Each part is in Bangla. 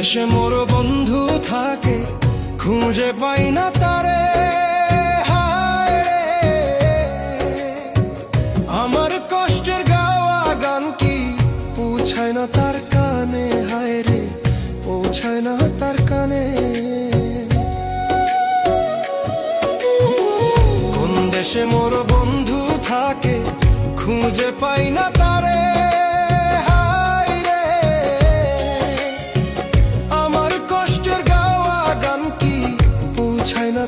দেশে মোর বন্ধু থাকে, খুঁজে পাই না তারে। হায় রে, আমার কষ্টের গাওয়া গান কি পৌঁছায় না তার কানে। হায় রে, পৌঁছায় না তার কানে। কোন দেশে মোর বন্ধু থাকে, খুঁজে পাই না তারে।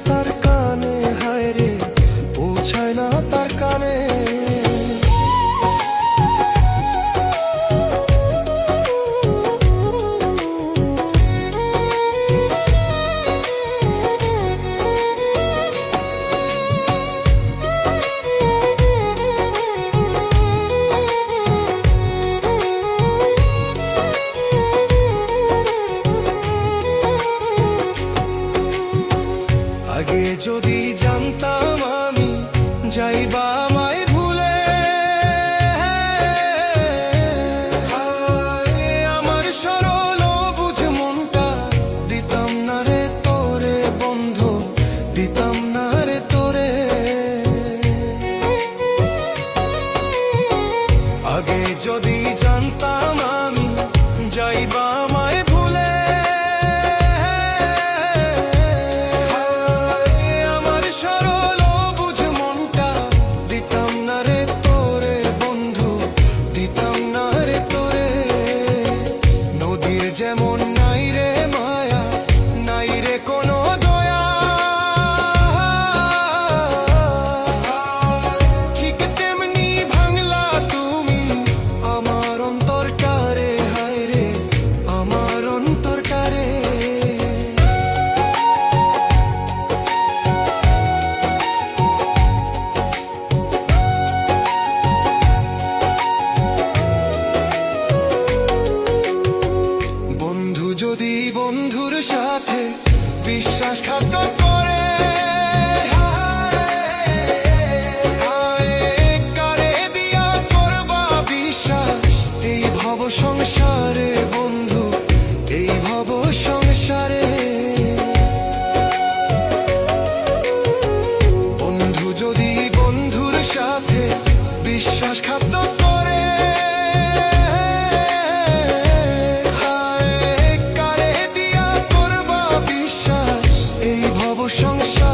তার কানে, হায় রে, পৌঁছায় না তার কানে। আগে যদি জানতাম আমি যাইবা আমায় ভুলে, আমার সরল বুঝ মনটা দিতাম না রে তোরে বন্ধু, দিতাম না রে তোরে। আগে যদি জানতাম আমি যাইবা আমায় ভুলে, যেমন নাই রে মায়া, নাই রে কোনো দয়া, ঠিক তেমনি ভাঙলা তুমি আমার অন্তরটারে। হায় রে, আমার অন্তরটারে। যদি বন্ধুর সাথে বিশ্বাসঘাতক করে, কারে দিয়া করবা বিশ্বাস এই ভব সংসারে বন্ধু, এই ভব সংসারে। বন্ধু যদি বন্ধুর সাথে বিশ্বাসঘাতক করে, সংসার